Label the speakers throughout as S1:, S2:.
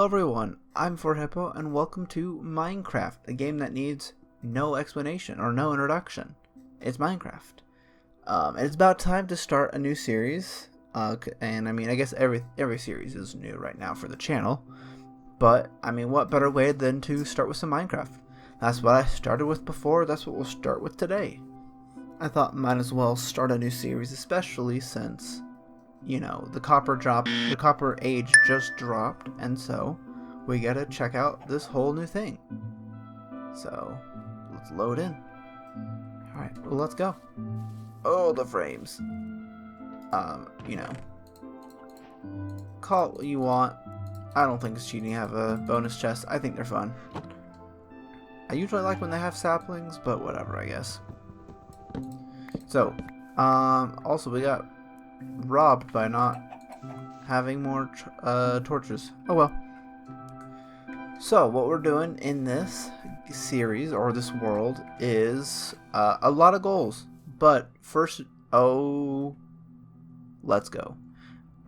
S1: Hello everyone, I'm 4Hippo and welcome to Minecraft, a game that needs no explanation or no introduction. It's Minecraft. It's about time to start a new series, and I mean I guess every series is new right now for the channel, but I mean what better way than to start with some Minecraft. That's what I started with before, that's what we'll start with today. I thought might as well start a new series, especially since you know, the copper age just dropped, and so we gotta check out this whole new thing. So, let's load in. Alright, well, let's go. Oh, the frames. You know, call it what you want. I don't think it's cheating to have a bonus chest. I think they're fun. I usually like when they have saplings, but whatever, I guess. So, also we got robbed by not having more torches. Oh well. So what we're doing in this series or this world is a lot of goals. But first, let's go.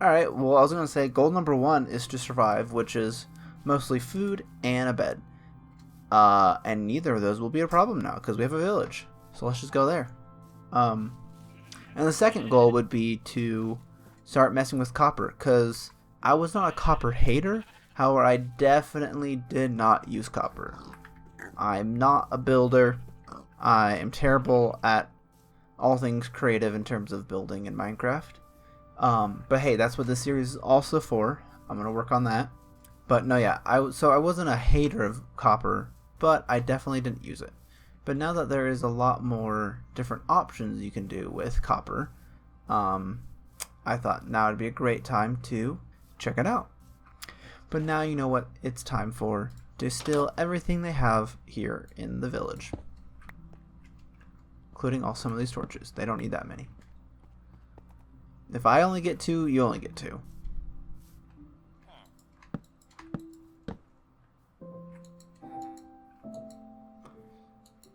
S1: Alright, well I was going to say goal number 1 is to survive, which is mostly food and a bed. And neither of those will be a problem now because we have a village. So let's just go there. And the second goal would be to start messing with copper, because I was not a copper hater, however I definitely did not use copper. I'm not a builder, I am terrible at all things creative in terms of building in Minecraft. But hey, that's what this series is also for, I'm going to work on that. But no, yeah, I wasn't a hater of copper, but I definitely didn't use it. But now that there is a lot more different options you can do with copper, I thought now would be a great time to check it out. But now you know what it's time for, to steal everything they have here in the village. Including some of these torches. They don't need that many. If I only get 2, you only get 2.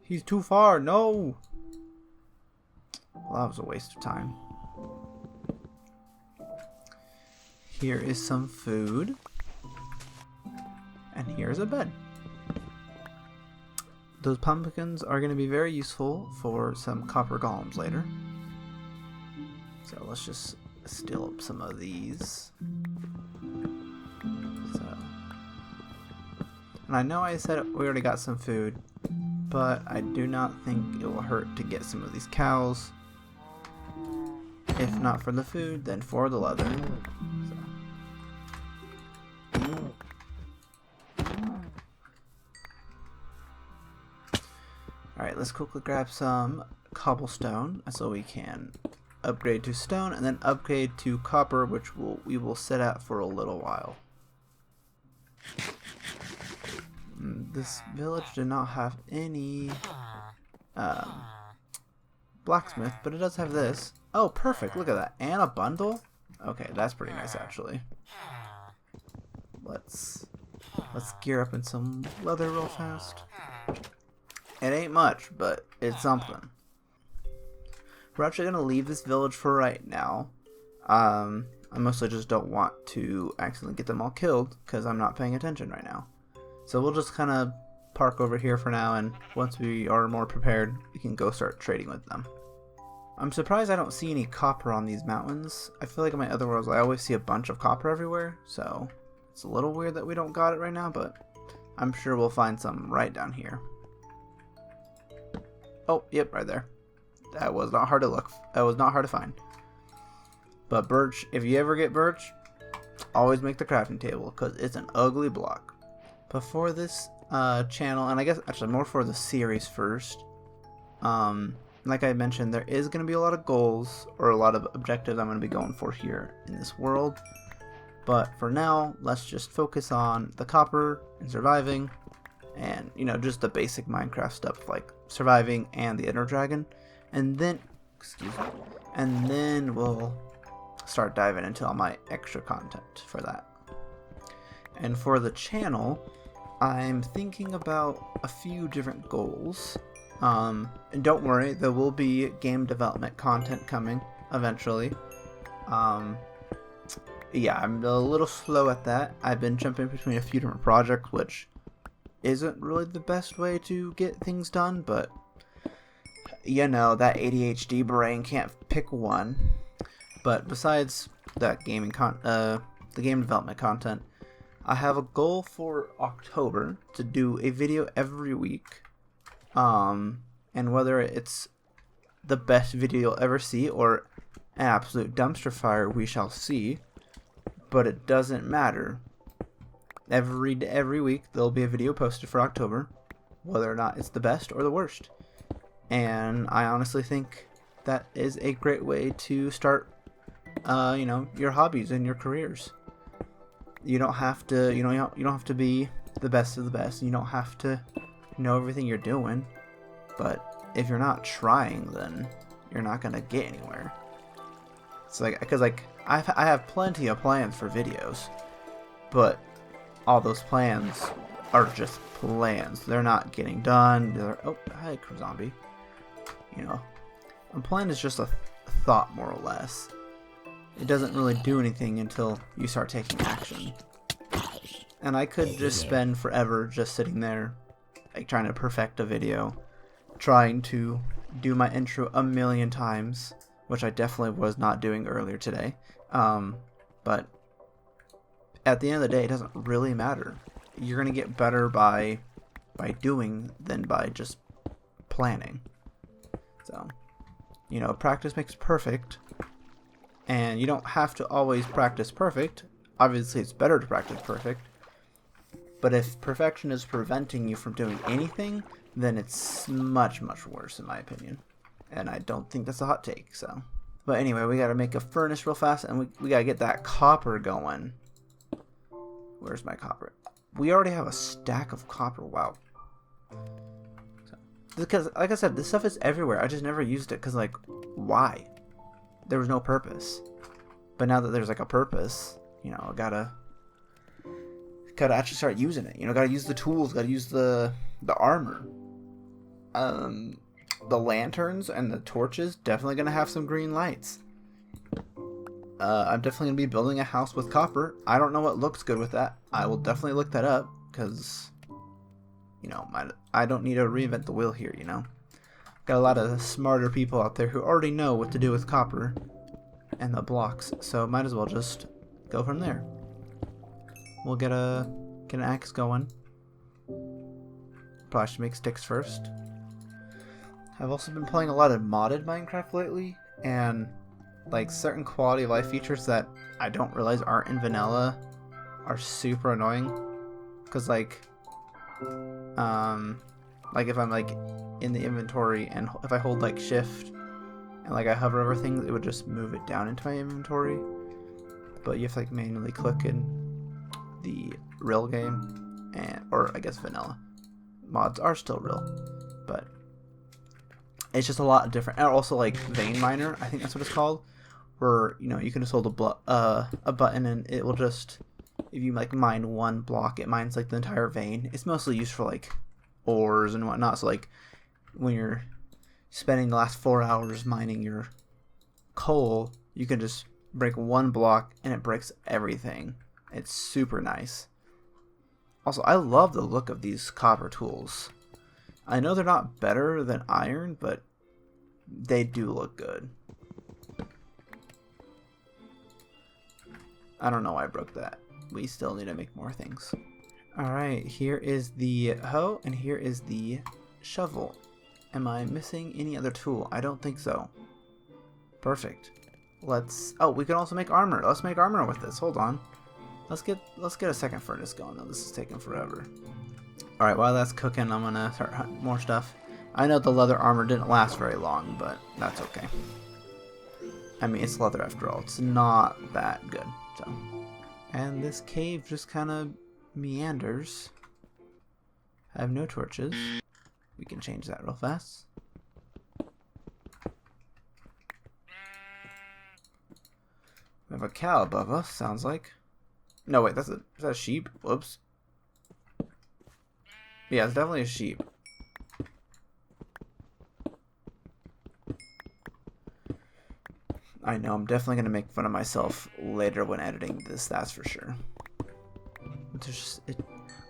S1: He's too far, no! Well, that was a waste of time. Here is some food. And here's a bed. Those pumpkins are going to be very useful for some copper golems later. So let's just steal up some of these. And I know I said we already got some food, but I do not think it will hurt to get some of these cows. If not for the food, then for the leather. Alright, let's quickly grab some cobblestone so we can upgrade to stone and then upgrade to copper, which we will sit at for a little while. This village did not have any blacksmith, but it does have this. Oh, perfect. Look at that. And a bundle? Okay, that's pretty nice, actually. Let's gear up in some leather real fast. It ain't much, but it's something. We're actually going to leave this village for right now. I mostly just don't want to accidentally get them all killed, because I'm not paying attention right now. So we'll just kind of park over here for now, and once we are more prepared, we can go start trading with them. I'm surprised I don't see any copper on these mountains. I feel like in my other worlds I always see a bunch of copper everywhere, so it's a little weird that we don't got it right now, but I'm sure we'll find some right down here. Oh, yep, right there. That was not hard to look. That was not hard to find. But birch, if you ever get birch, always make the crafting table, because it's an ugly block. But for this channel, and I guess actually more for the series first, like I mentioned, there is going to be a lot of goals or a lot of objectives I'm going to be going for here in this world. But for now, let's just focus on the copper and surviving, and you know, just the basic Minecraft stuff like surviving and the Ender Dragon, and then we'll start diving into all my extra content for that. And for the channel, I'm thinking about a few different goals. And don't worry, there will be game development content coming eventually. Yeah, I'm a little slow at that. I've been jumping between a few different projects, which isn't really the best way to get things done, but you know, that ADHD brain can't pick one. But besides that the game development content, I have a goal for October to do a video every week. And whether it's the best video you'll ever see or an absolute dumpster fire, we shall see. But it doesn't matter. Every week there'll be a video posted for October, whether or not it's the best or the worst. And I honestly think that is a great way to start, your hobbies and your careers. You don't have to, you don't have to be the best of the best. You don't have to know everything you're doing. But if you're not trying, then you're not gonna get anywhere. It's like, because like I have plenty of plans for videos, but all those plans are just plans. They're not getting done. Oh, hi, zombie. You know, a plan is just a thought, more or less. It doesn't really do anything until you start taking action. And I could just spend forever just sitting there, like trying to perfect a video, trying to do my intro a million times, which I definitely was not doing earlier today. But at the end of the day, it doesn't really matter. You're gonna get better by doing than by just planning. So, practice makes perfect, and you don't have to always practice perfect. Obviously, it's better to practice perfect, but if perfection is preventing you from doing anything, then it's much, much worse in my opinion. And I don't think that's a hot take, so. But anyway, we gotta make a furnace real fast, and we gotta get that copper going. Where's my copper? We already have a stack of copper, wow. Because, like I said, this stuff is everywhere. I just never used it because, like, why? There was no purpose. But now that there's, like, a purpose, I gotta actually start using it. Gotta use the tools, gotta use the armor. The lanterns and the torches, definitely gonna have some green lights. I'm definitely gonna be building a house with copper. I don't know what looks good with that. I will definitely look that up, because I don't need to reinvent the wheel here, Got a lot of smarter people out there who already know what to do with copper and the blocks, so might as well just go from there. We'll get an axe going. Probably should make sticks first. I've also been playing a lot of modded Minecraft lately, and like certain quality of life features that I don't realize aren't in vanilla are super annoying. Cause like if I'm like in the inventory and if I hold like shift and like I hover over things, it would just move it down into my inventory. But you have to like manually click in the real game, or I guess vanilla. Mods are still real, but it's just a lot different. And also like Vein Miner, I think that's what it's called, where you can just hold a button and it will just, if you like mine one block, it mines like the entire vein. It's mostly used for like ores and whatnot. So like when you're spending the last 4 hours mining your coal, you can just break one block and it breaks everything. It's super nice. Also, I love the look of these copper tools. I know they're not better than iron, but they do look good. I don't know why I broke that. We still need to make more things. Alright, here is the hoe, and here is the shovel. Am I missing any other tool? I don't think so. Perfect. Oh, we can also make armor. Let's make armor with this. Hold on. Let's get a second furnace going, though. This is taking forever. Alright, while that's cooking, I'm gonna start hunting more stuff. I know the leather armor didn't last very long, but that's okay. I mean, it's leather after all. It's not that good, so. And this cave just kind of meanders. I have no torches. We can change that real fast. We have a cow above us, sounds like. No, wait, is that a sheep? Whoops. Yeah, it's definitely a sheep. I know I'm definitely going to make fun of myself later when editing this, that's for sure.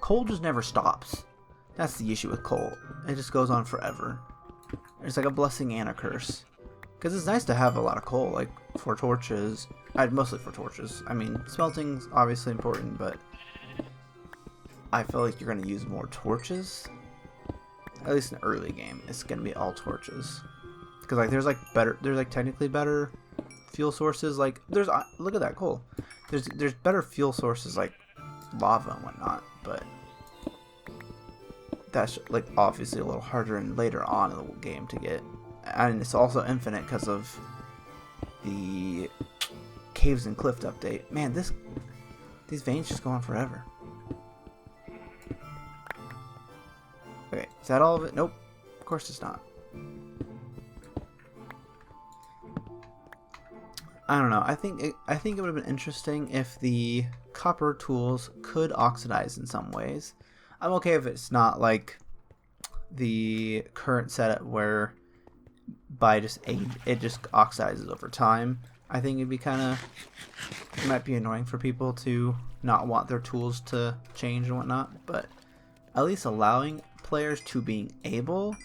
S1: Coal just never stops. That's the issue with coal. It just goes on forever. It's like a blessing and a curse. Because it's nice to have a lot of coal, like for torches. Mostly for torches. I mean, smelting's obviously important, but I feel like you're going to use more torches. At least in early game, it's going to be all torches. Because like there's like technically better fuel sources. Like look at that coal. There's better fuel sources like lava and whatnot, but that's like obviously a little harder and later on in the game to get. And it's also infinite because of the Caves and Cliff update. Man, these veins just go on forever. Okay, is that all of it? Nope. Of course it's not. I don't know. I think it would have been interesting if the copper tools could oxidize in some ways. I'm okay if it's not like the current setup where by just age it just oxidizes over time. I think it might be annoying for people to not want their tools to change and whatnot, but at least allowing players to being able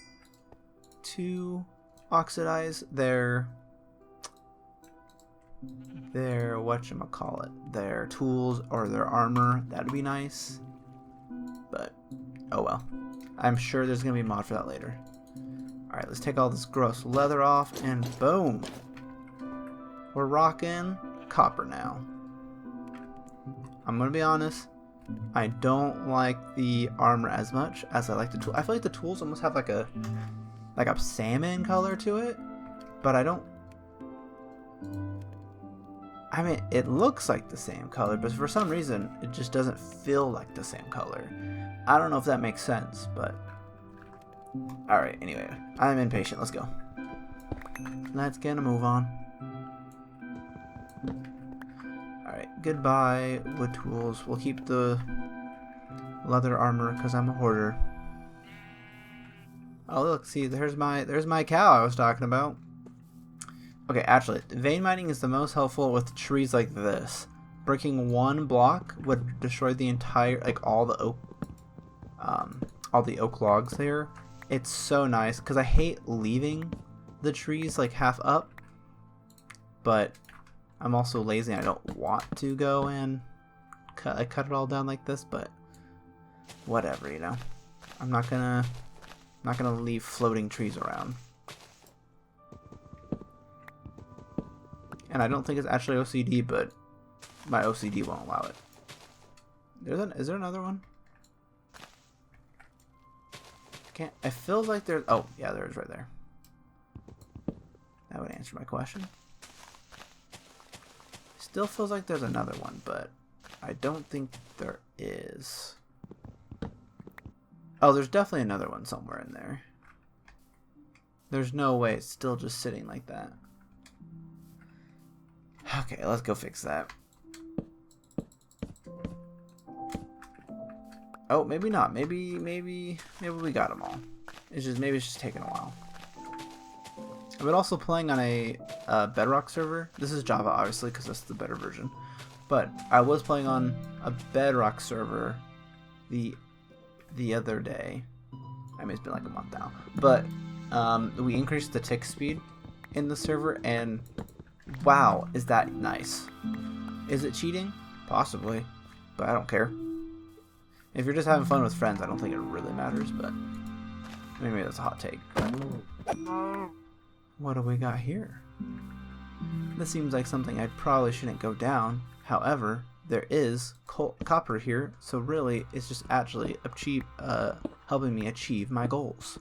S1: to oxidize their their tools or their armor, that'd be nice. But oh well. I'm sure there's gonna be a mod for that later. Alright, let's take all this gross leather off and boom! We're rocking copper now. I'm gonna be honest, I don't like the armor as much as I like the tool. I feel like the tools almost have like a salmon color to it, but I don't. I mean, it looks like the same color, but for some reason, it just doesn't feel like the same color. I don't know if that makes sense, but alright, anyway, I'm impatient. Let's go. Let's get a move on. Alright, goodbye wood tools. We'll keep the leather armor because I'm a hoarder. Oh look, see, there's my cow I was talking about. Okay, actually, vein mining is the most helpful with trees like this. Breaking one block would destroy the entire, like all the oak logs there. It's so nice because I hate leaving the trees like half up, but I'm also lazy and I don't want to go and cut it all down like this. But whatever, you know. I'm not gonna leave floating trees around. And I don't think it's actually OCD, but my OCD won't allow it. Is there another one? It feels like there's. Oh, yeah, there is right there. That would answer my question. Still feels like there's another one, but I don't think there is. Oh, there's definitely another one somewhere in there. There's no way it's still just sitting like that. Okay, let's go fix that. Oh, maybe not. Maybe we got them all. Maybe it's just taking a while. I've been also playing on a Bedrock server. This is Java, obviously, because that's the better version. But I was playing on a Bedrock server the other day. I mean, it's been like a month now. But we increased the tick speed in the server, and wow, is that nice. Is it cheating? Possibly, but I don't care. If you're just having fun with friends, I don't think it really matters, but maybe that's a hot take. What do we got here? This seems like something I probably shouldn't go down. However, there is copper here, so really it's just actually helping me achieve my goals.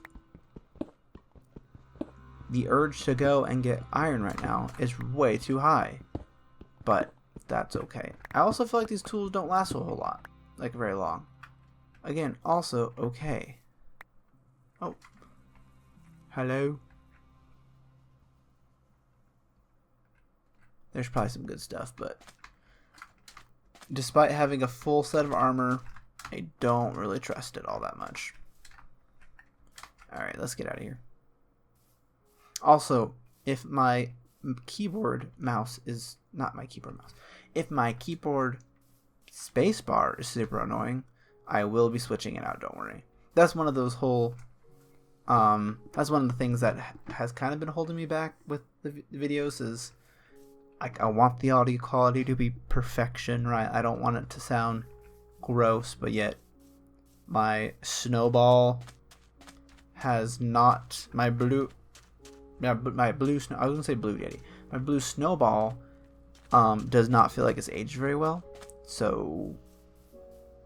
S1: The urge to go and get iron right now is way too high, but that's okay. I also feel like these tools don't last a whole lot, like very long. Again, also okay. Oh, hello. There's probably some good stuff, but despite having a full set of armor, I don't really trust it all that much. Alright, let's get out of here. Also, if my keyboard mouse is not my keyboard mouse. If my keyboard spacebar is super annoying, I will be switching it out. Don't worry. That's one of those whole. That's one of the things that has kind of been holding me back with the videos is, like, I want the audio quality to be perfection, right? I don't want it to sound gross, but yet my snowball has not my blue. Yeah, but my blue snow. I was gonna say blue yeti. My blue snowball does not feel like it's aged very well. So,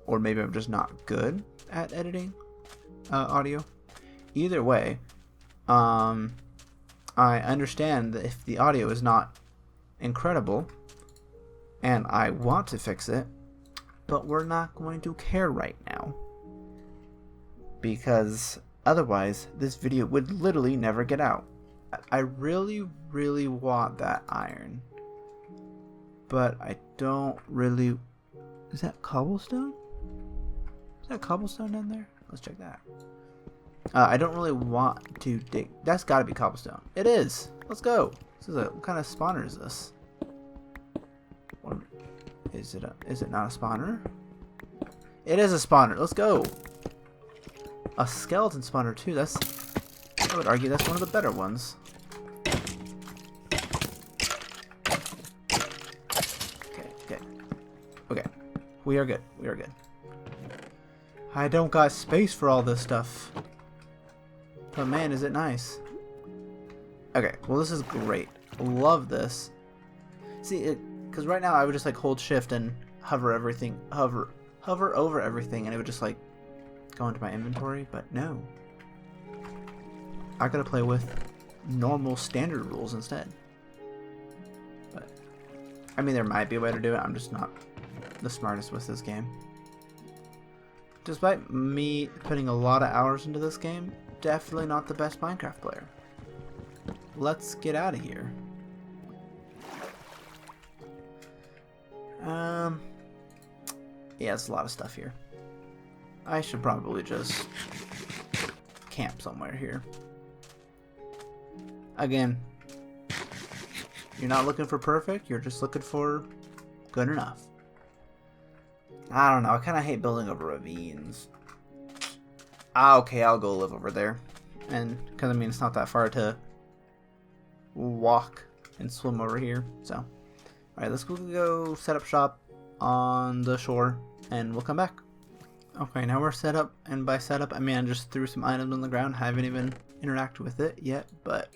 S1: or maybe I'm just not good at editing audio. Either way, I understand that if the audio is not incredible, and I want to fix it, but we're not going to care right now, because otherwise this video would literally never get out. I really, really want that iron, but I don't really. Is that cobblestone? Is that cobblestone down there? Let's check that. I don't really want to dig. That's got to be cobblestone. It is. Let's go. This is what kind of spawner is this? Or is it not a spawner? It is a spawner. Let's go. A skeleton spawner too. I would argue that's one of the better ones. Okay. We are good. I don't got space for all this stuff. But man, is it nice. Okay, well this is great. Love this. See, because right now I would just like hold shift and hover over everything, and it would just like go into my inventory, but no. I gotta play with normal standard rules instead. But I mean, there might be a way to do it. I'm just not the smartest with this game. Despite me putting a lot of hours into this game, definitely not the best Minecraft player. Let's get out of here. Yeah, it's a lot of stuff here. I should probably just camp somewhere here. Again, you're not looking for perfect, you're just looking for good enough. I don't know, I kind of hate building over ravines. Okay, I'll go live over there. And, because I mean, it's not that far to walk and swim over here, so. Alright, let's go set up shop on the shore, and we'll come back. Okay, now we're set up, and by set up, I mean I just threw some items on the ground, haven't even interacted with it yet, but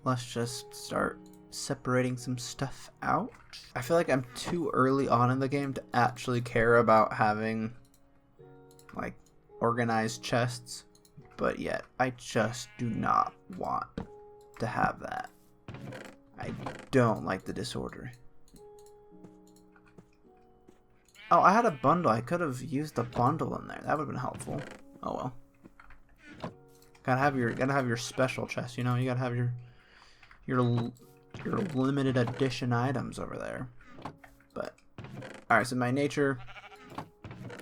S1: let's just start separating some stuff out. I feel like I'm too early on in the game to actually care about having, like, organized chests, but yet I just do not want to have that. I don't like the disorder. Oh, I had a bundle. I could have used a bundle in there. That would have been helpful. Oh well. Gotta have your special chest. You know, you gotta have your limited edition items over there. But all right, so my nature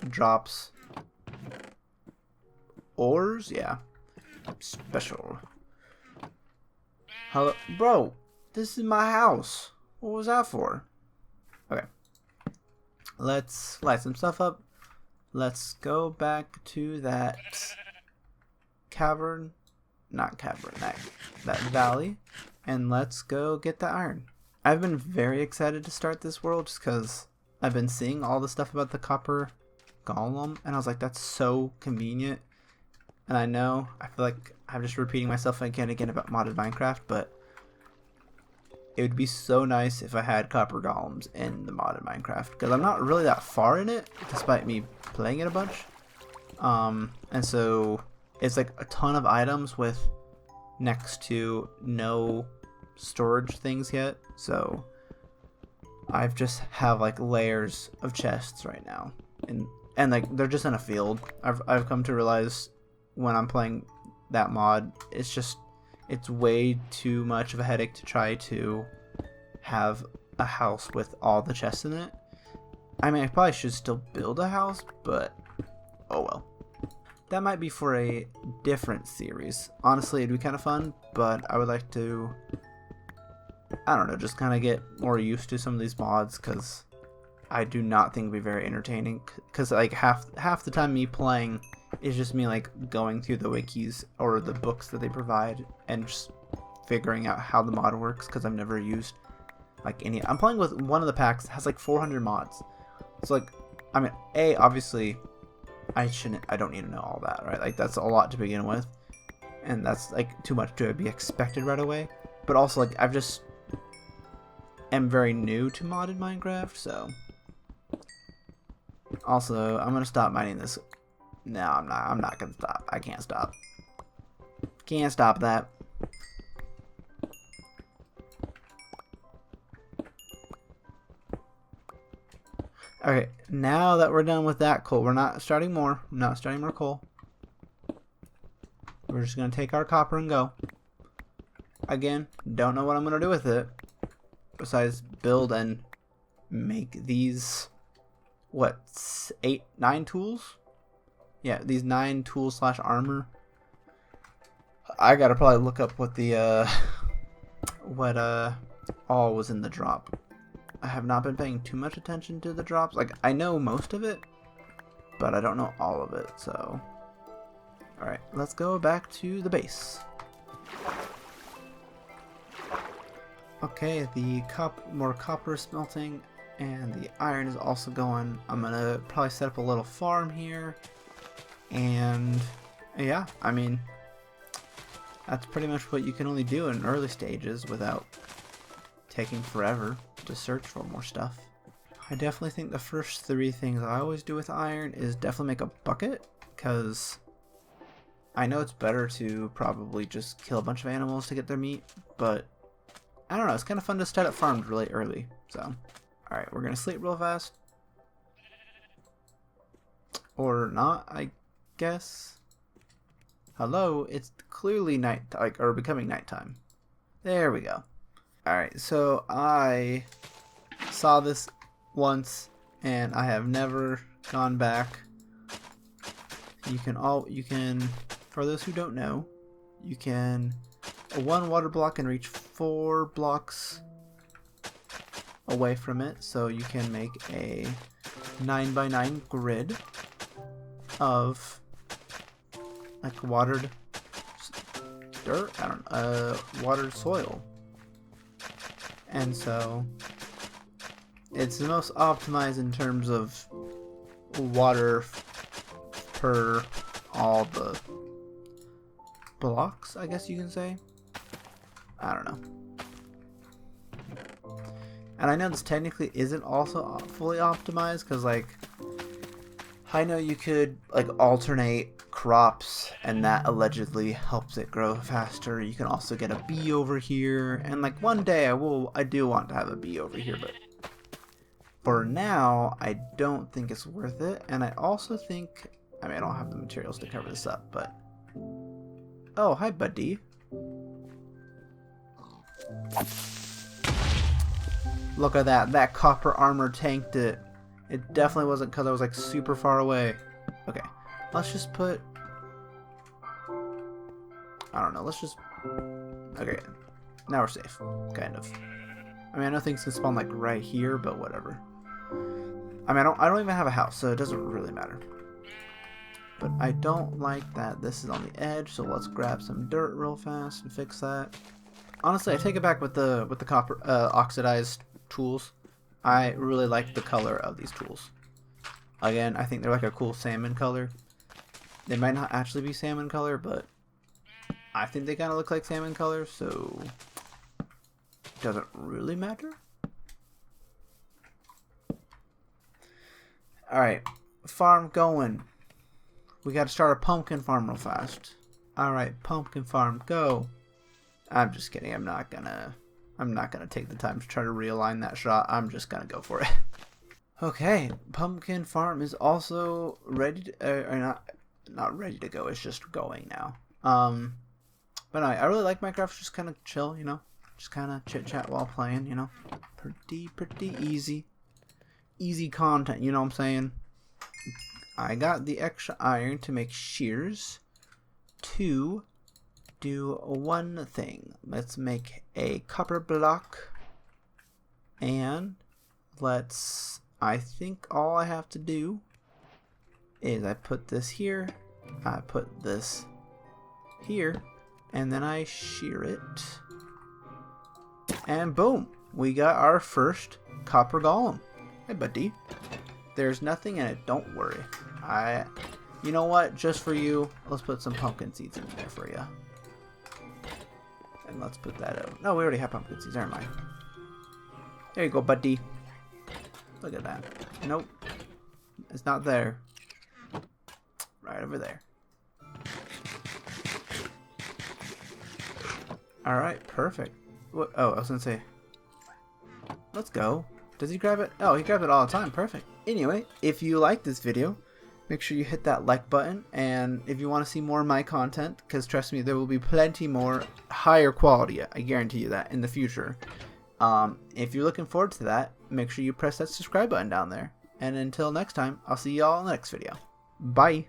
S1: drops ores. Yeah, special. Hello, bro. This is my house. What was that for? Okay. Let's light some stuff up. Let's go back to that cavern, not cavern, that valley, and let's go get the iron. I've been very excited to start this world just because I've been seeing all the stuff about the copper golem, and I was like, that's so convenient. And I know, I feel like I'm just repeating myself again and again about modded Minecraft, but it would be so nice if I had copper golems in the modded Minecraft, because I'm not really that far in it, despite me playing it a bunch. And so it's like a ton of items with next to no storage things yet. So I've just have like layers of chests right now, and like they're just in a field. I've come to realize when I'm playing that mod, it's way too much of a headache to try to have a house with all the chests in it. I mean, I probably should still build a house, but oh well. That might be for a different series. Honestly, it'd be kind of fun, but I would like to I don't know, just kind of get more used to some of these mods, because I do not think it'd be very entertaining. Because like half the time me playing is just me like going through the wikis or the books that they provide and just figuring out how the mod works, because I've never used like any. I'm playing with one of the packs that has like 400 mods. So like, I mean, obviously I don't need to know all that, right? Like that's a lot to begin with, and that's like too much to be expected right away. But also like I've just am very new to modded Minecraft, so also I'm gonna stop mining this. No, I'm not gonna stop. I can't stop. Can't stop that. Okay, now that we're done with that coal, we're not starting more. I'm not starting more coal. We're just gonna take our copper and go. Again, don't know what I'm gonna do with it, besides build and make these, what, 9 tools? Yeah, these 9 tools / armor. I gotta probably look up what the what all was in the drop. I have not been paying too much attention to the drops. Like, I know most of it, but I don't know all of it, so. Alright, let's go back to the base. Okay, the more copper is smelting, and the iron is also going. I'm gonna probably set up a little farm here, and yeah, I mean, that's pretty much what you can only do in early stages without taking forever to search for more stuff. I definitely think the first 3 things I always do with iron is definitely make a bucket, because I know it's better to probably just kill a bunch of animals to get their meat, but I don't know, it's kind of fun to start up farms really early. So, alright, we're gonna sleep real fast. Or not, I guess. Hello, it's clearly night, like, or becoming nighttime. There we go. Alright, so I saw this once and I have never gone back. You can, for those who don't know, you can, a 1 water block can reach 4 blocks away from it, so you can make a 9x9 grid of like watered dirt, I don't know, watered soil. And so it's the most optimized in terms of water per all the blocks, I guess you can say. I don't know. And I know this technically isn't also fully optimized, because like I know you could like alternate crops and that allegedly helps it grow faster. You can also get a bee over here, and like one day I do want to have a bee over here, but for now I don't think it's worth it. And I also think, I mean, I don't have the materials to cover this up, but oh, hi buddy. Look at that copper armor tanked it. It definitely wasn't because I was like super far away. Okay, let's just put, I don't know, let's just, okay, now we're safe, kind of. I mean, I know things can spawn like right here, but whatever. I mean, I don't even have a house, so it doesn't really matter. But I don't like that this is on the edge, so let's grab some dirt real fast and fix that. Honestly, I take it back with the copper oxidized tools. I really like the color of these tools. Again, I think they're like a cool salmon color. They might not actually be salmon color, but I think they kind of look like salmon color, so it doesn't really matter. Alright, farm going. We gotta start a pumpkin farm real fast. Alright, pumpkin farm, go. I'm just kidding, I'm not gonna take the time to try to realign that shot. I'm just gonna go for it. Okay, pumpkin farm is also ready to, or not ready to go, it's just going now. But no, I really like Minecraft, just kind of chill, you know, just kind of chit chat while playing, you know, pretty easy content, you know what I'm saying? I got the extra iron to make shears to do one thing. Let's make a copper block And I think all I have to do is I put this here, I put this here, and then I shear it. And boom, we got our first copper golem. Hey buddy. There's nothing in it, don't worry. You know what, just for you, let's put some pumpkin seeds in there for you. And let's put that out. No, we already have pumpkin seeds, never mind. There you go, buddy. Look at that. Nope. It's not there. Right over there. Alright, perfect. What? Oh, I was gonna say. Let's go. Does he grab it? Oh, he grabs it all the time. Perfect. Anyway, if you like this video, make sure you hit that like button. And if you want to see more of my content, because trust me, there will be plenty more higher quality, I guarantee you that, in the future. If you're looking forward to that, make sure you press that subscribe button down there. And until next time, I'll see y'all in the next video. Bye.